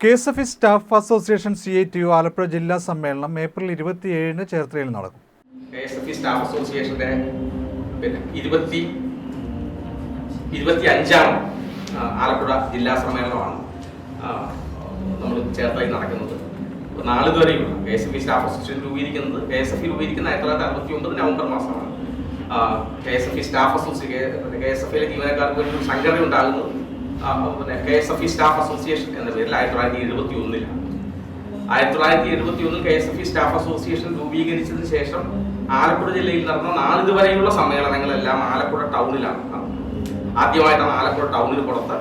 KSFE staff association CITU Alappuzha ജില്ലാ സമ്മേളനം April 27-ന് ചേർത്തലയിൽ നടക്കും. KSFE സ്റ്റാഫ് അസോസിയേഷന്റെ 25ാം ആലപ്പുഴ ജില്ലാ സമ്മേളനമാണ് നമ്മൾ ചേർത്തലയിൽ നടക്കുന്നത്. നാളിതുവരെയുള്ള KSFE സ്റ്റാഫ് അസോസിയേഷൻ രൂപീകരിക്കുന്നത് KSFE രൂപീകരിക്കുന്ന 1969 നവംബർ മാസമാണ്. KSFE സ്റ്റാഫ് അസോസിയേഷൻ KSFEയിലെ ജീവനക്കാർക്ക് ഒരു സംഘടന ഉണ്ടാകുന്നത് KSFE സ്റ്റാഫ് അസോസിയേഷൻ എന്ന പേരിൽ 1971 1971 KSFE സ്റ്റാഫ് അസോസിയേഷൻ രൂപീകരിച്ചതിന് ശേഷം ആലപ്പുഴ ജില്ലയിൽ നടന്ന നാളിതുവരെയുള്ള സമ്മേളനങ്ങളെല്ലാം ആലപ്പുഴ ടൗണിലാണ്. ആദ്യമായിട്ടാണ് ആലപ്പുഴ ടൗണിന് പുറത്ത്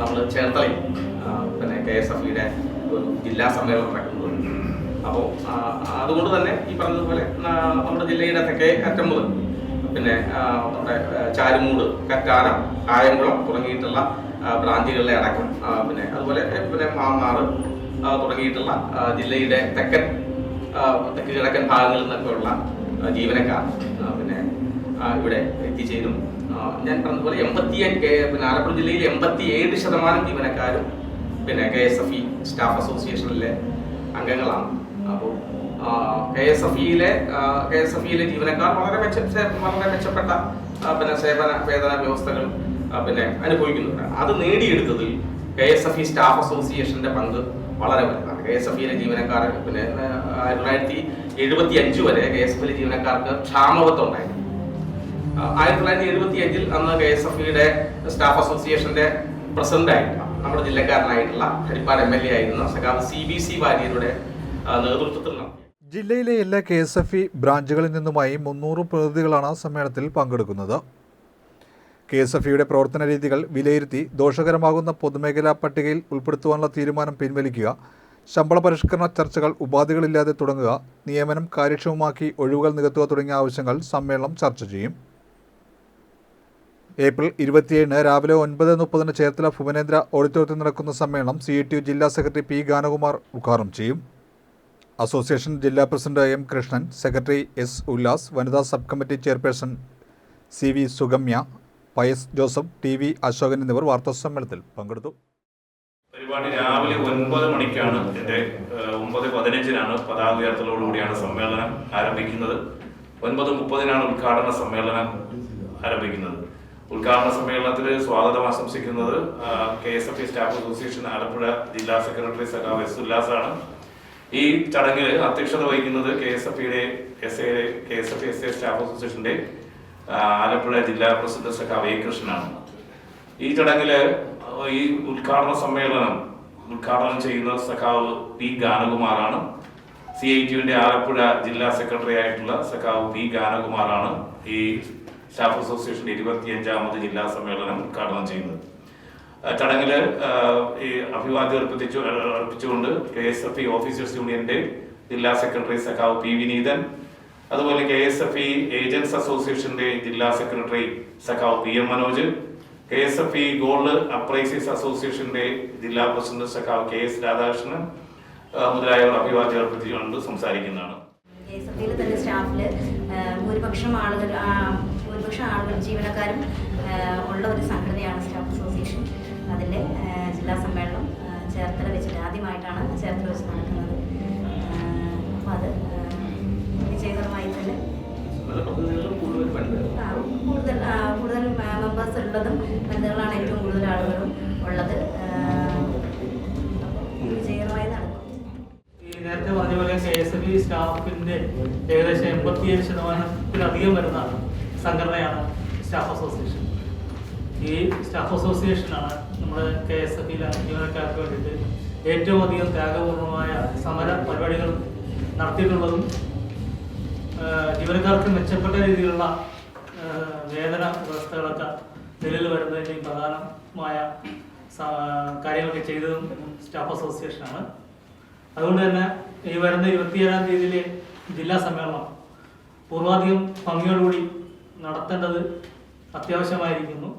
നമ്മൾ ചേർത്തലയിൽ KSFEയുടെ ഒരു ജില്ലാ സമ്മേളനം നടക്കുന്നത്. അപ്പോൾ അതുകൊണ്ട് തന്നെ ഈ പറഞ്ഞതുപോലെ നമ്മുടെ ജില്ലയുടെ തെക്കേ അറ്റം മുതൽ നമ്മുടെ ചാരുമൂട്, കറ്റാനം, കായംകുളം തുടങ്ങിയിട്ടുള്ള ബ്രാഞ്ചുകളിലെ അടക്കം അതുപോലെ മാന്നാർ തുടങ്ങിയിട്ടുള്ള ജില്ലയുടെ തെക്ക് കിഴക്കൻ ഭാഗങ്ങളിൽ നിന്നൊക്കെയുള്ള ജീവനക്കാർ ഇവിടെ എത്തിച്ചേരും. ഞാൻ പറഞ്ഞതുപോലെ ആലപ്പുഴ ജില്ലയിൽ 87% ജീവനക്കാരും KSFE സ്റ്റാഫ് അസോസിയേഷനിലെ അംഗങ്ങളാണ്. അപ്പോൾ KSFEയിലെ ജീവനക്കാർ വളരെ മെച്ചപ്പെട്ട സേവന വേതന വ്യവസ്ഥകൾ അനുഭവിക്കുന്നുണ്ട്. അത് നേടിയെടുത്തതിൽ KSFE സ്റ്റാഫ് അസോസിയേഷന്റെ പങ്ക് വളരെ വലുതാണ്. KSFEയിലെ ജീവനക്കാർ 1975 വരെ KSFEയിലെ ജീവനക്കാർക്ക് ക്ഷാമബത്തം ഉണ്ടായിരുന്നു. 1975 അന്ന് KSFEയുടെ സ്റ്റാഫ് അസോസിയേഷന്റെ പ്രസിഡന്റായിട്ടുള്ള നമ്മുടെ ജില്ലക്കാരനായിട്ടുള്ള ഹരിപ്പാട് MLA ആയിരുന്ന സഖാവ് CBC വാര്യരുടെ നേതൃത്വത്തിൽ ജില്ലയിലെ എല്ലാ KSFE ബ്രാഞ്ചുകളിൽ നിന്നുമായി 300 പ്രതിനിധികളാണ് സമ്മേളനത്തിൽ പങ്കെടുക്കുന്നത്. KSFEയുടെ പ്രവർത്തന രീതികൾ വിലയിരുത്തി ദോഷകരമാകുന്ന പൊതുമേഖലാ പട്ടികയിൽ ഉൾപ്പെടുത്തുവാനുള്ള തീരുമാനം പിൻവലിക്കുക, ശമ്പള പരിഷ്കരണ ചർച്ചകൾ ഉപാധികളില്ലാതെ തുടങ്ങുക, നിയമനം കാര്യക്ഷമമാക്കി ഒഴിവുകൾ നികത്തുക തുടങ്ങിയ ആവശ്യങ്ങൾ സമ്മേളനം ചർച്ച ചെയ്യും. ഏപ്രിൽ 27-ന് രാവിലെ 9:30 ചേർത്തല ഭുവനേന്ദ്ര ഓഡിറ്റോറിയത്തിൽ നടക്കുന്ന സമ്മേളനം CITU ജില്ലാ സെക്രട്ടറി P. ഗാനകുമാർ ഉദ്ഘാടനം ചെയ്യും. അസോസിയേഷൻ ജില്ലാ president M. Krishnan, secretary S. Ullas, വനിതാ sub committee chairperson CV. Sugamya, Pius Joseph, TV. Ashokan എന്നിവർ വാർത്താസമ്മേളനത്തിൽ പങ്കെടുത്തു. പരിപാടി രാവിലെ 9 മണിക്കാണ്. 9:15 പതാക ഉയർത്തലോടുകൂടിയാണ് സമ്മേളനം ആരംഭിക്കുന്നത്. 9:30 ഉദ്ഘാടന സമ്മേളനം ആരംഭിക്കുന്നത്. ഉദ്ഘാടന സമ്മേളനത്തിൽ സ്വാഗതം ആശംസിക്കുന്നത് KSFE സ്റ്റാഫ് അസോസിയേഷൻ ആലപ്പുഴ ജില്ലാ സെക്രട്ടറി സഖാവ് S. ഉല്ലാസാണ്. ഈ ചടങ്ങിൽ അധ്യക്ഷത വഹിക്കുന്നത് KSFE SA സ്റ്റാഫ് അസോസിയേഷന്റെ ആലപ്പുഴ ജില്ലാ പ്രസിഡന്റ് സഖാവ് A. കൃഷ്ണനാണ്. ഈ ചടങ്ങിൽ ഈ ഉദ്ഘാടന സമ്മേളനം ഉദ്ഘാടനം ചെയ്യുന്ന സഖാവ് P. ഗാനകുമാറാണ്. CITUവിന്റെ ആലപ്പുഴ ജില്ലാ സെക്രട്ടറി ആയിട്ടുള്ള സഖാവ് P. ഗാനകുമാറാണ് ഈ സ്റ്റാഫ് അസോസിയേഷന്റെ 25ാമത് ജില്ലാ സമ്മേളനം ഉദ്ഘാടനം ചെയ്യുന്നത്. ചടങ്ങിൽ ഈ അഭിവാദ്യം അർപ്പിച്ചുകൊണ്ട് KSFE ഓഫീസേഴ്സ് യൂണിയന്റെ ജില്ലാ സെക്രട്ടറി സഖാവ് P. വിനീതൻ, അതുപോലെ KSFE ഏജൻസ് അസോസിയേഷന്റെ ജില്ലാ സെക്രട്ടറി സഖാവ് P. M. Manoj, KSFE gold appraisers അസോസിയേഷന്റെ ജില്ലാ പ്രസിഡന്റ് സഖാവ് K. S. രാധാകൃഷ്ണൻ മുതലായവർ അഭിവാദ്യം അർപ്പിച്ചുകൊണ്ട് സംസാരിക്കുന്നതാണ്. KSFEയിലെ തന്നെ സ്റ്റാഫില് ഭൂരിപക്ഷം ആളുകൾ ജീവനക്കാരും ഉള്ള ഒരു സംഘടനയാണ് സ്റ്റാഫ് അസോസിയേഷൻ. അതിൻ്റെ ജില്ലാ സമ്മേളനം ചേർത്തല വെച്ചിട്ട് ആദ്യമായിട്ടാണ് ചേർത്തല വെച്ച് നടക്കുന്നത്. അപ്പോൾ അത് വിജയകരമായി തന്നെ കൂടുതൽ മെമ്പേഴ്സ് ഉള്ളതും വനിതകളാണ് ഏറ്റവും കൂടുതൽ ആളുകളും ഉള്ളത്. വിജയകരമായി നടക്കും. നേരത്തെ പറഞ്ഞ പോലെ KSFE സ്റ്റാഫിന്റെ ഏകദേശം 87%-ലധികം വരുന്ന സംഘടനയാണ് സ്റ്റാഫ് അസോസിയേഷൻ. ഈ സ്റ്റാഫ് അസോസിയേഷനാണ് നമ്മുടെ KSFEയിലെ ജീവനക്കാർക്ക് വേണ്ടിയിട്ട് ഏറ്റവും അധികം ത്യാഗപൂർണമായ സമര പരിപാടികൾ നടത്തിയിട്ടുള്ളതും ജീവനക്കാർക്ക് മെച്ചപ്പെട്ട രീതിയിലുള്ള വേതന വ്യവസ്ഥകളൊക്കെ നിലവിൽ വരുന്നതിൻ്റെയും പ്രധാനമായ കാര്യങ്ങളൊക്കെ ചെയ്തതും സ്റ്റാഫ് അസോസിയേഷനാണ്. അതുകൊണ്ട് തന്നെ ഈ വരുന്ന 27-ാം തീയതിയിലെ ജില്ലാ സമ്മേളനം പൂർവാധികം ഭംഗിയോടുകൂടി നടത്തേണ്ടത് അത്യാവശ്യമായിരിക്കുന്നു.